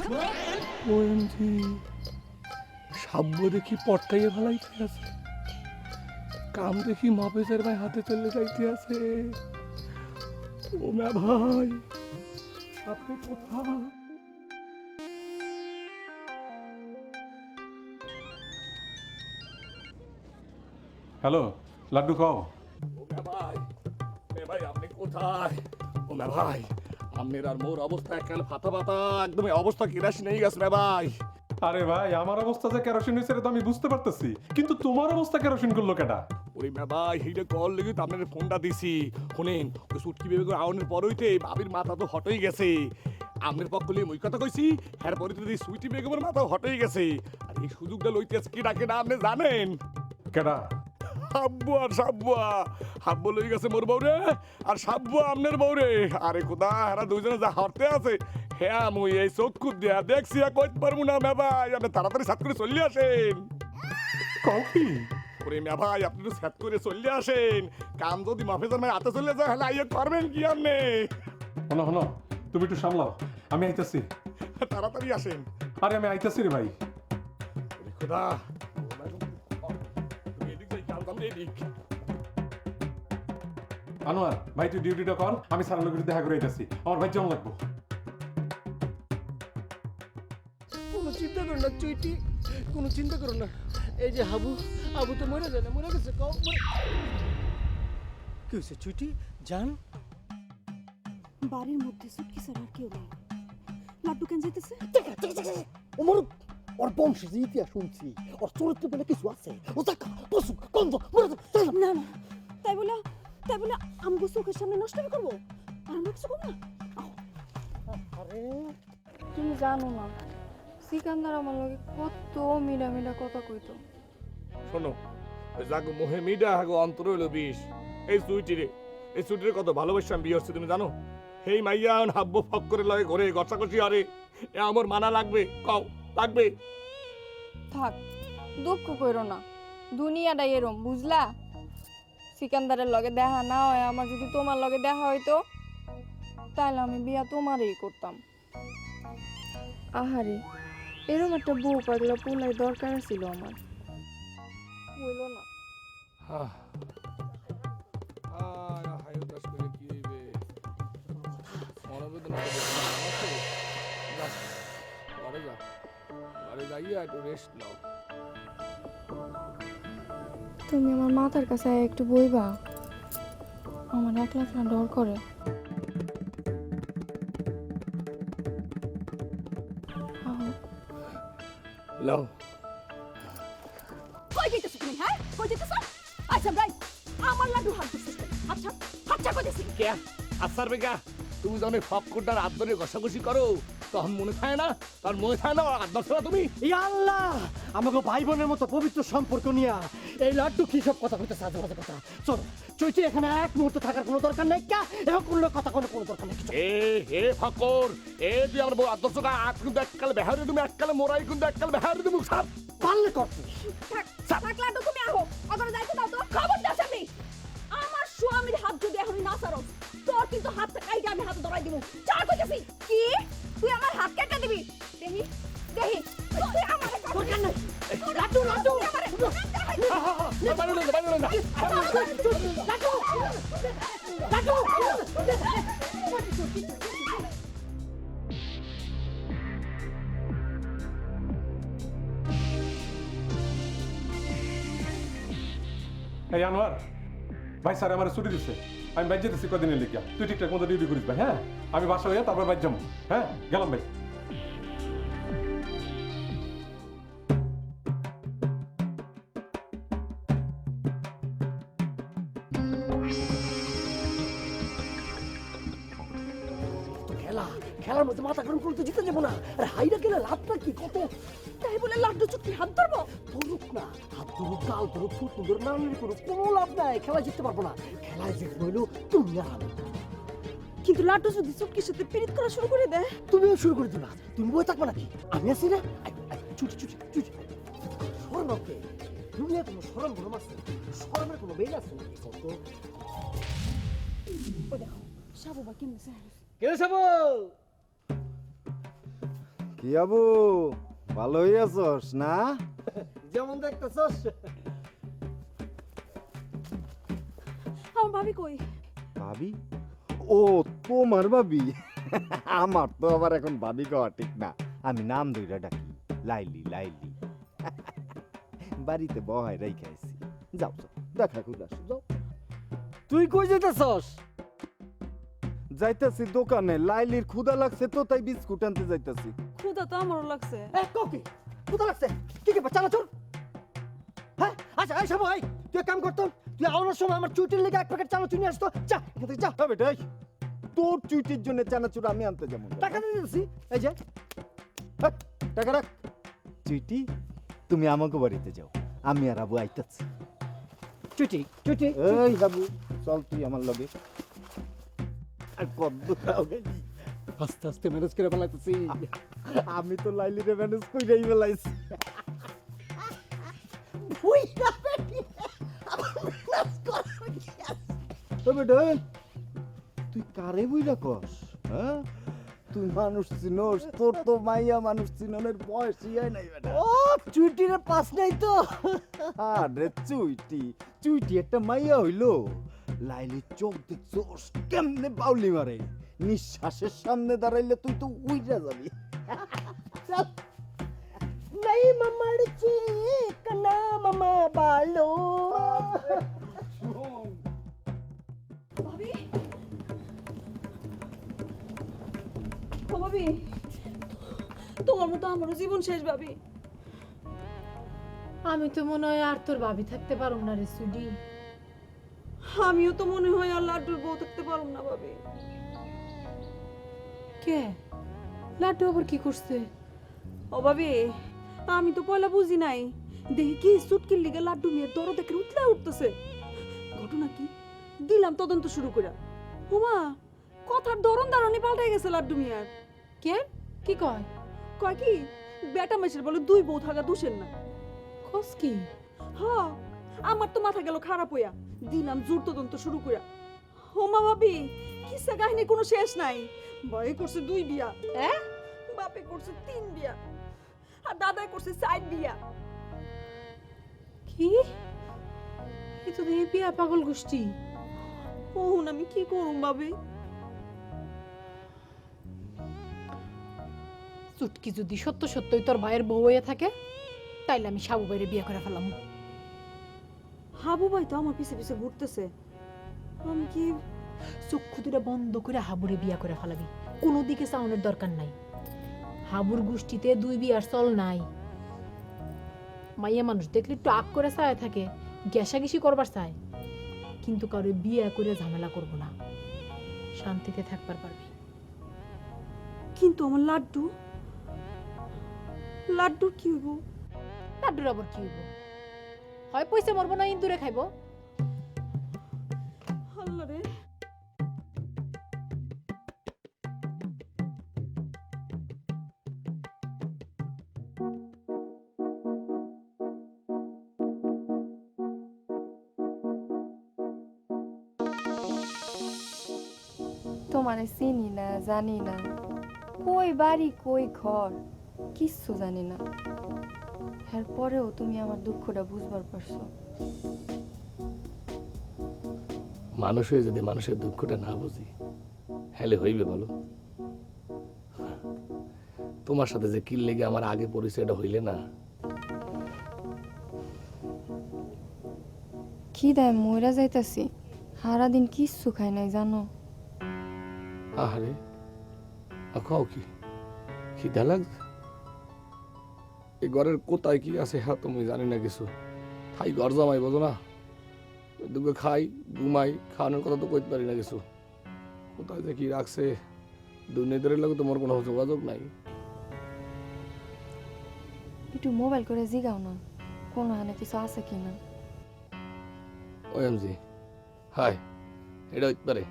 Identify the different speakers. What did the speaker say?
Speaker 1: OMG, সাব্য দেখি পটকাইয়ে ফেলাইতে আছে, কাম দেখি মাপেজের ভাই হাতে চলে যাইতে আছে। ও মা ভাই, আপনি কোথায়?
Speaker 2: হ্যালো লাড্ডু খাও।
Speaker 1: ও মা ভাই, এ ভাই আপনি কোথায়? ও মা ভাই, আপনার আর মোর অবস্থা একখানে ফাতা ফাতা, একদম এই অবস্থা কিরাসি নেই গেছে মা ভাই।
Speaker 2: আরে ভাই আমার অবস্থা যে কেরোসিন হয়েছে তো আমি বুঝতে পারতেছি, কিন্তু তোমার অবস্থা কেরোসিন করলো কেডা?
Speaker 1: ওই মা ভাই, সেইটা কল লেগে তো আপনার ফোনটা দিছি। শুনেন, ওই সুটকি বেবে করে আউনের পর হইতে ভাবির মাথা তো হটেই গেছে। আপনার পক্ষ লিয়ে মই কথা কইছি, হ্যার পরে তো সুইটি বেগমের মাথা হটেই গেছে। আর এই সুযোগটা লইতে আছে কি ডাকে না আপনি জানেন?
Speaker 2: কেডা?
Speaker 1: হাব্বু আর সাব্বুয়া। হাব্বু লই গেছে মোর বউরে, আর সাব্বুয়া আমনের বউরে। আরে খোদা, এরা দুইজনে যা হরতে আছে, হ্যাঁ মুই এই চক্ষু দিয়া দেখছি আর কইতে পারবো না মে ভাই। আপনি তাড়াতাড়ি সাত করে চলে আসেন।
Speaker 2: কও কি?
Speaker 1: ওরে মে ভাই, আপনি তো সাত করে চলে আসেন। কাম যদি মাফেজার মায়ের হাতে চলে যায়, হলে আইয়ে করবেন কি আপনি?
Speaker 2: হনো হনো, তুমি একটু সামলাও, আমি আইতাছি।
Speaker 1: তাড়াতাড়ি আসেন।
Speaker 2: আরে আমি আইতাছি রে ভাই।
Speaker 1: ওরে খোদা, তুমি এদিক যাই, কাল আমি এদিক।
Speaker 2: আনোয়ার ভাই তুই ডিউটিটা কর, আমি সারার লোকের দেখা করে আইতাছি, আমার ভাই যেমন লাগবো।
Speaker 3: কোনো চিন্তা করো না চুইটি, কোনো চিন্তা করো না। এই যে হাবু, আবু তো মরে যায় না, মরে গেছে। কও কি হয়েছে চুইটি জান?
Speaker 4: বাড়ির মধ্যে সুটকি ছাড়া আর কেউ নেই। লাড্ডু কেন যেতেছে?
Speaker 3: ওমর, ওর বংশের যে ইতিহাস শুনছি, ওর চরিত্র বলে কিছু আছে। ও টাকা পশু কন্দ মরে যায়।
Speaker 4: না না, তাই বলে আমগো চোখের সামনে নষ্ট করবো? আর আমরা কিছু করবো না?
Speaker 3: আরে
Speaker 5: তুমি জানো না সিকান্দার আমার লগে কত মিডা মিডা কথা কইতো।
Speaker 1: শোনো, ওই জাগো মোহে মিডা হাগো অন্তর হইলো বিষ। এই সুইটিরে, এই সুইটিরে কত ভালোবাসা আমি বিয়ে হচ্ছে তুমি জানো? হেই মাইয়া হাব্বো ফক করে লয়ে ঘরে গছাগছি, আরে এ আমার মানা লাগবে? কও লাগবে?
Speaker 5: থাক, দুঃখ কইরো না, দুনিয়াটা এরম বুঝলা। সিকান্দারের লগে দেখা না হয়, আমার যদি তোমার লগে দেখা হইতো তাহলে আমি বিয়া তোমারই করতাম। আহারে, এরম একটা বউ পাগলা পুলাই দরকার ছিল আমার, হইল না।
Speaker 1: হ্যাঁ, আর হায়ু দাস করে কি হইবে? মনোবেদনা তো বেশি না আছে। যা, ঘরে যা, ঘরে যাইয়া একটু রেস্ট নাও।
Speaker 5: তুমি আমার মাথার কাছে একটু বইবা, আমার একলা একলা ডর করে। আহো।
Speaker 1: লাও।
Speaker 4: কই যেতেছো তুমি? হ্যাঁ, কই যেতেছো? আচ্ছা ভাই, আমার লাড্ডু হাত দিছিস। আচ্ছা, হাতটা কই দিছিস?
Speaker 1: কে আসার বেগা, তুমি যখন ফকরটার হাত ধরে ঘষাঘষি করো, তখন মনে থাকে না? তখন মনে থাকে না হাত ধরছো না তুমি?
Speaker 3: ইয়া আল্লাহ, আমাকে ভাই বোনের মতো পবিত্র সম্পর্ক নিয়ে এই লাড্ডু কি সব কথা কইতে সাহায্য কথা কথা। চল চুইটি, এখানে এক মুহূর্ত থাকার কোনো দরকার নেই। কা এখন কোনো কথা কোনো দরকার নেই।
Speaker 1: এ হে ফকর, এ তুই আমার বউ হাত ধরছো না? হাত কিন্তু এককালে বেহারে তুমি, এককালে মোরাই কিন্তু এককালে বেহারে তুমি। সাপ
Speaker 3: পারলে কর তুই।
Speaker 4: থাক লাড্ডু, তুমি আহো। ওখানে যাইতে দাও তো। খবর দাও সামনে। আমার স্বামীর হাত যদি এখনই না ছাড়ো, তোর কিন্তু হাতটা কাইটা আমি হাতে ধরাই দিব। চার কইতেছি। কি? তুই আমার হাত কেটে দিবি? দেহি দেহি, তুই আমার দরকার নাই। লাড্ডু লাড্ডু আমারে
Speaker 1: বাইরে না, বাইরে না।
Speaker 4: লাড্ডু লাড্ডু।
Speaker 2: এই আনোয়ার ভাই, স্যার আমার ছুটি দিচ্ছে, আমি বাইর যেতেছি কদিনের লিখা, তুই ঠিকঠাক মতো ডিউটি করিস ভাই। হ্যাঁ, আমি বাসা হইয়া তারপর বাইর যাবো। হ্যাঁ, গেলাম ভাই।
Speaker 3: তো খেলার মধ্যে মাথা গরম করতে জিতে যাবো না। আরে হাইরা গেলে লাভটা কি? কত
Speaker 4: তাই বলে লাড্ডু চুক্তি হাত ধরবো?
Speaker 3: ধরুক না, হাত ধরুক, গাল ধরুক, ফুট ধরুক, নানানি করুক, কোনো লাভ নাই। খেলা জিততে পারবো না। খেলায় জিততে হইলো তুমি আর আমি।
Speaker 4: কিন্তু লাড্ডু যদি চুক্তির সাথে পীড়িত করা শুরু করে দেয়?
Speaker 3: তুমিও শুরু করে দিবা। তুমি বই থাকবে নাকি? আমি আছি না? চুটি চুটি চুটি সরম ওকে। দুনিয়া কোনো সরম ভরম আছে? সরমের কোনো বেল আছে নাকি? কত
Speaker 4: ও দেখো, সাবু বা কেমনে স্যার।
Speaker 3: কে সাবো?
Speaker 6: কি আবু ভালোই আছস না?
Speaker 3: যেমন দেখতেছস
Speaker 4: আমার ভাবি কই?
Speaker 6: ভাবি? ও তোমার ভাবি? আমার তো আবার এখন ভাবি কওয়া ঠিক না, আমি নাম ধইরা ডাকি লাইলি লাইলি। বাড়িতে বহাই রাইখাইছি, যাও যাও দেখা করে আসো যাও।
Speaker 3: তুই কই যেতেছস?
Speaker 6: যাইতাছি দোকানে, লাইলির ক্ষুধা লাগছে তো তাই বিস্কুট আনতে যাইতাছি।
Speaker 4: ক্ষুধা তো আমারও লাগছে।
Speaker 3: ককি কোথা লাগছে? কি কে চানাচুর? হ্যাঁ আচ্ছা এই সময় তুই এক কাম করতাম, তুই আওয়ানোর সময় আমার চুটির লেগে এক প্যাকেট চানাচুর নিয়ে আসতো। যা এখান থেকে যা।
Speaker 6: তবে বেটাই তোর চুইটির জন্য চানাচুর আমি আনতে যাবো না।
Speaker 3: টাকা দিয়ে দিচ্ছি, এই যে
Speaker 6: হাট, টাকা রাখ। চুইটি তুমি আমাকে বাড়িতে যাও, আমি আর আবু আইতাছি।
Speaker 3: চুটি চুটি।
Speaker 6: এই বাবু চল তুই আমার লগে। আর কদ্দু খাওয়াবে?
Speaker 3: আস্তে আস্তে ম্যানেজ করে ফেলাইতেছি।
Speaker 6: আমি তো লাইলিরে ম্যানেজ কইরাই ফেলাইছি। তবে ডন তুই কারে বুইলা কস? হ্যাঁ তুই মানুষ চিনোস? তোর তো মাইয়া মানুষ চিননের বয়সই হয় নাই বেটা।
Speaker 3: ও চুটির পাস নাই তো।
Speaker 6: আরে চুইটি চুইটি একটা মাইয়া হইলো। লাইলির চোখ দেখছোস কেমনে বাউলি মারে, নিঃশ্বাসের সামনে দাঁড়াইলে তুই তো উইরা যাবি।
Speaker 3: নাই মামার চিক না মামা বালো।
Speaker 4: ভাবি, ও ভাবি, তোমার মতো আমারও জীবন শেষ ভাবি।
Speaker 7: আমি তো মনে হয় আর তোর ভাবি থাকতে পারব না রে সুডি।
Speaker 4: আমিও তো মনে হয় আর লাড্ডুর বউ থাকতে পারলাম না ভাবি।
Speaker 7: কে লাড্ডু আবার কি করছে?
Speaker 4: ও ভাবি, আমি তো পয়লা বুঝি নাই, দেখি কি সুটকির লিগে লাড্ডু মেয়ের দর দেখে উঠলা উঠতেছে। ঘটনা কি দিলাম তদন্ত শুরু করে, হুমা কথার ধরন ধারণই পাল্টাই গেছে লাড্ডু মিয়ার।
Speaker 7: কে কি কয়?
Speaker 4: কয় কি বেটা মেশের বলে দুই বউ থাকা দোষের না।
Speaker 7: খোঁজ কি?
Speaker 4: হ, আমার তো মাথা গেল খারাপ হইয়া, দিলাম জোর তদন্ত শুরু কইরা। হোমা ভাবি কিসা কাহিনী কোনো শেষ নাই। ভয়ে করছে 2 বিয়া, বাপে করছে 3 বিয়া, আর দাদাই করছে 4 বিয়া।
Speaker 7: কি এ তো দেখি বিয়া পাগল গোষ্ঠী।
Speaker 4: ওহন আমি কি করুম ভাবি?
Speaker 7: চুটকি যদি সত্য সত্যই তোর ভাইয়ের বউ হয়ে থাকে তাইলে আমি সাবু বাইরে বিয়ে করে ফেলাম।
Speaker 4: হাবু ভাই তো আমার পিছে পিছে ঘুরতেছে, আমি কি?
Speaker 7: চক্ষু দুটা বন্ধ করে হাবুরে বিয়া করে ফেলাবি, কোনো দিকে চাউনের দরকার নাই। হাবুর গোষ্ঠীতে 2 বিয়ার চল নাই। মাইয়া মানুষ দেখলে একটু আগ করে চায় থাকে, গ্যাসাগিসি করবার চায়, কিন্তু কারো বিয়া করে ঝামেলা করব না, শান্তিতে থাকবার পারবি।
Speaker 4: কিন্তু আমার লাড্ডু, লাড্ডুর কি হইব?
Speaker 7: লাড্ডুর আবার কি হইব? হয় পয়সা মরবো না ইন্দুরে খাইবো।
Speaker 4: আল্লাহ রে,
Speaker 5: তোমারে চিনি না, জানি না, কই বাড়ি কই ঘর কিচ্ছু জানি না, এরপরেও তুমি আমার দুঃখটা বুঝবার পারছো।
Speaker 1: মানুষ হয়ে যদি মানুষের দুঃখটা না বুঝি হ্যালে হইবে বলো? তোমার সাথে যে কিল লেগে আমার আগে পরিচয়টা হইলে না,
Speaker 5: খিদায় মইরা যাইতাছি, সারাদিন কিচ্ছু খাই নাই জানো।
Speaker 1: আহারে খাও কি খিদা লাগছে? এই ঘরের কোথায় কি আছে হ্যাঁ তুমি জানি না কিছু, খাই ঘর জামাই বোঝো না, দুটো খাই ঘুমাই, খাওয়ানোর কথা তো কইতে পারি না কিছু। কোথায় যে কি রাখছে দুর্নীতির লোক তোমার কোনো যোগাযোগ নাই।
Speaker 5: একটু মোবাইল করে জিগাও না কোনো হানে কিছু আছে কিনা।
Speaker 1: ওএমজি হাই, এটা হইতে পারে।